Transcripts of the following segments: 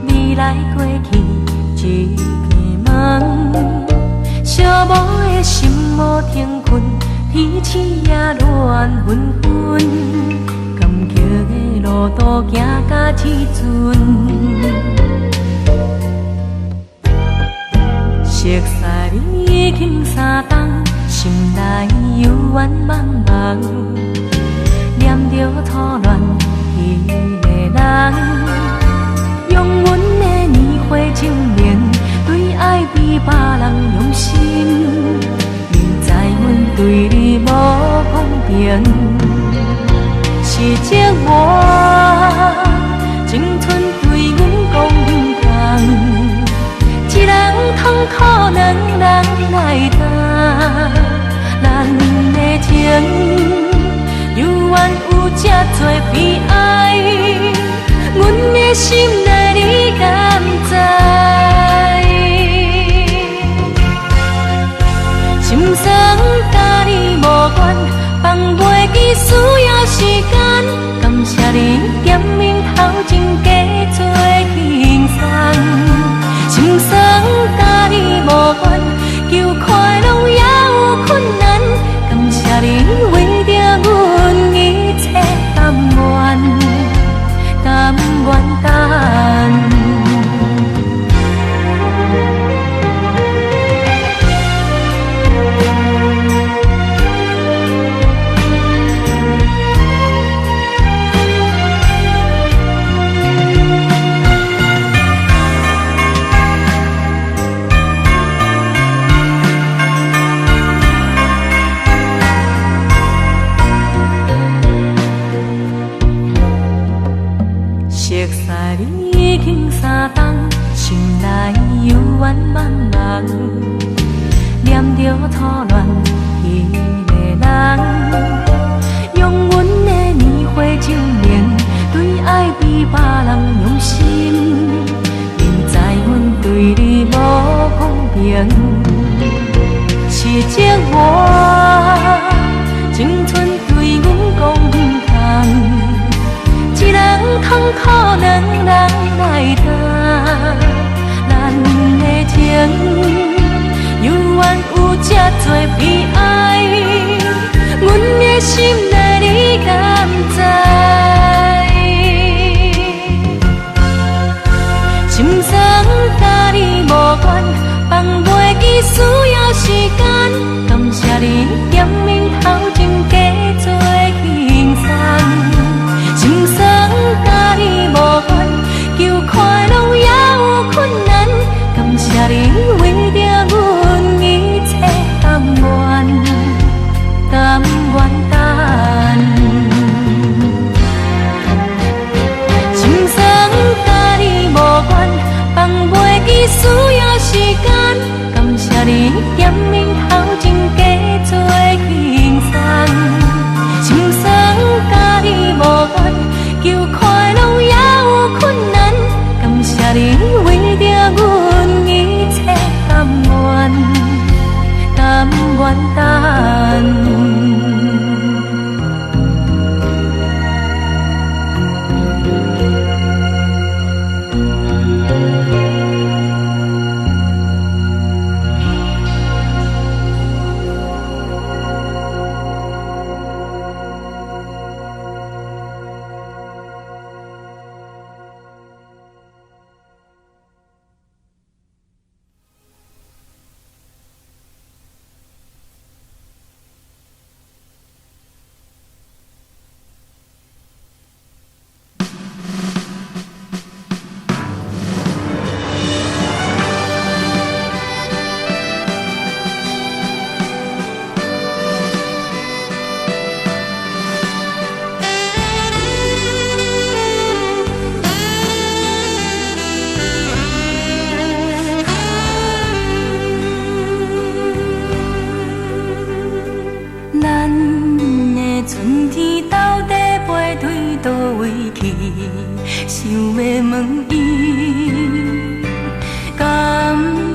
未来过去一个梦，寂寞的心无停困，天气也乱纷纷，甘桥的路途行到至尊。熟悉你已经3冬，心内幽怨茫茫，念着初恋迄个人，用阮的年华情绵，对爱比别人用心。明知阮对你无公平，是寂寞，青春对阮讲不通。一人痛苦，两人来担。咱的情，犹原有这多悲哀，阮的心内你敢知？心酸甲你无关，放袂记需要时间。感谢你点名头前加做轻松。心酸甲你无关，求快乐也有困难。感谢你为着阮一切甘愿，甘愿等。3冬，心内幽怨茫茫，念着初恋迄个人，用阮的年华情绵，对爱比别人用心。明知阮对你无公平，是寂寞，青春对阮讲不通。一人痛苦，两人来担。咱的情，犹原有这多悲哀，阮的心内你敢知？心酸甲你无关，放袂记需要时间。感谢你点名头前加做轻松。心酸甲你无关，求快乐也有困难。感谢你为着阮一切甘愿，甘愿等。心酸甲你无关，放袂记需要时间。感谢你点名头前加做轻松。心酸甲你无关，求快乐也有困难。感谢你为着阮一切甘愿，甘愿等。想要问伊，敢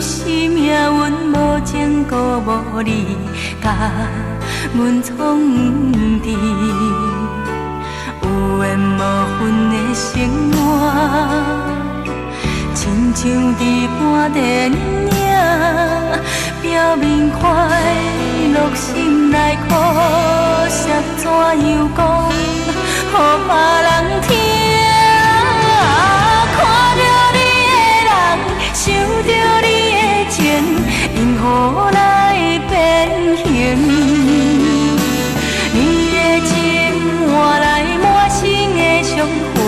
是命运无情辜负你，甲阮创治？有缘无分的生活，亲像伫半电影，表面快乐，心内苦涩，怎样讲，予别人听？看着你的人，想着你的情，因何来变形？你的情换来满心的伤痕，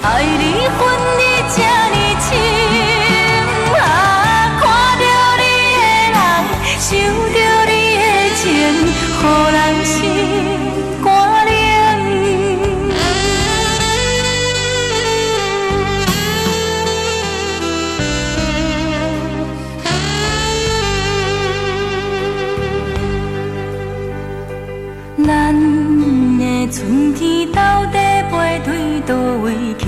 爱离婚你这呢深。看着你的人，想着你的情，予人心肝冷。咱的春天到底飞退倒位去？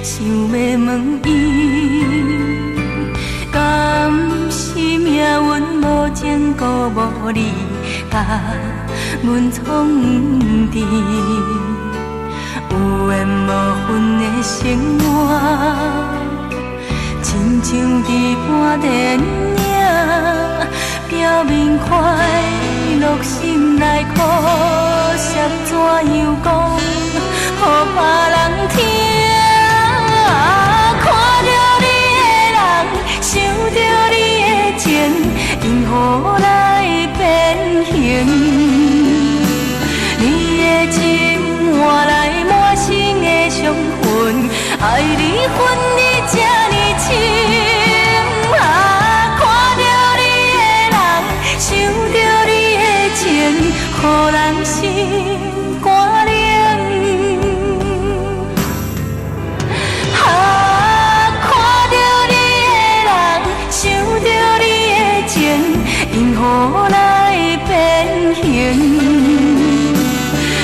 想要问伊，敢是命运无情辜负你，甲阮创治？有缘无分的生活，亲像伫半电影，表面快乐，心内苦涩，怎样讲，予别人听？看着你的人，想着你的情，因何来变形？你的情换来满心的伤痕，爱离婚你这呢深。看着你的人，想着你的情，予人心肝冷。看着你的人，想着你的情，因何来变形？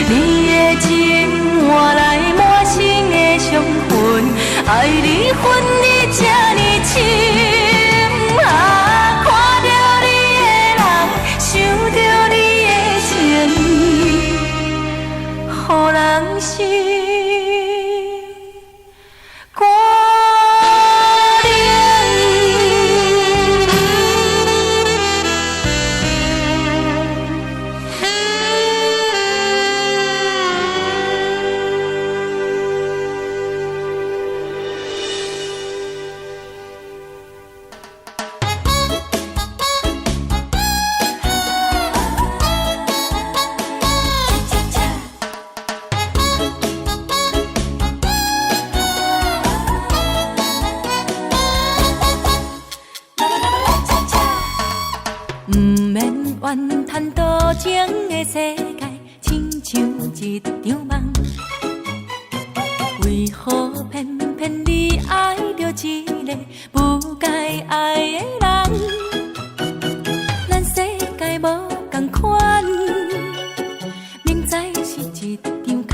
你的情换来满心的伤痕，爱离婚你这呢深。看着你的人，想着你的情，予人心肝怨叹多情的世界，亲像一场梦。为何偏偏你爱着一个不该爱的人？咱世界无同款，明知是一场空，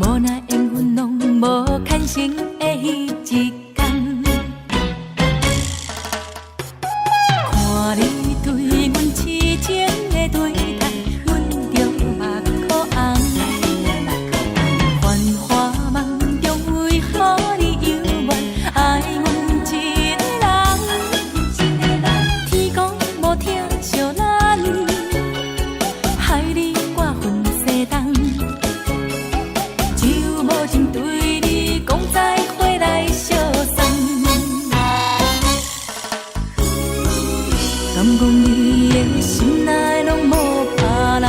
无奈缘分拢无牵成的迄一天。看你对阮痴情的对待，阮着目眶红。繁华梦中为何你犹原爱阮一个人？天公无疼惜咱，害你挂婚西东。就无情对你讲再会来相送。敢讲你的心内拢无别人？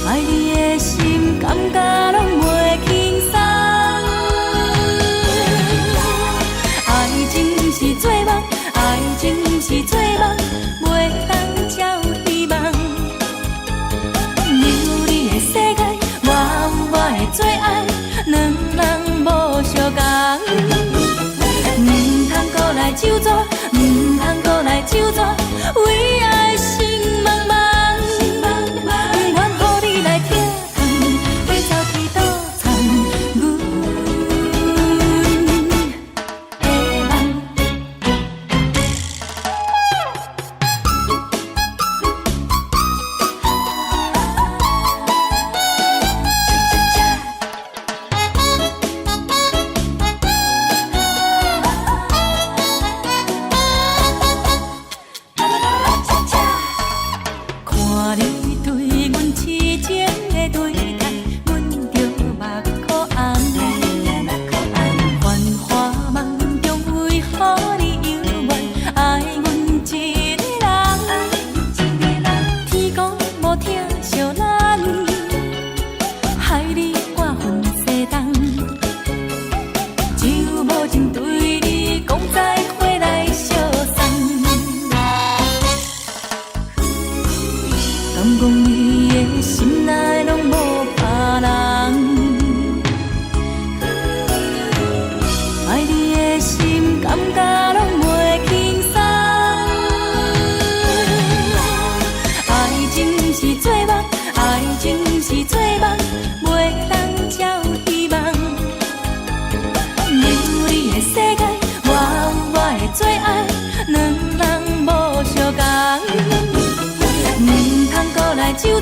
爱你的心感觉拢袂轻松。爱情是做梦，爱情是做梦，袂当才有希望。你有你的世界，我有我的最爱，两人无相共。来救助，唔通搁来救助，为爱心茫茫，不愿乎你来疼痛，要走去倒藏阮的梦。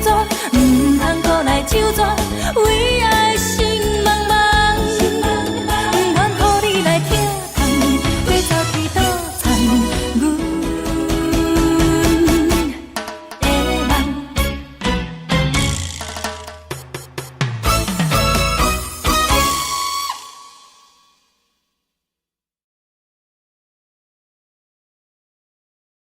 作，唔通搁来就坐。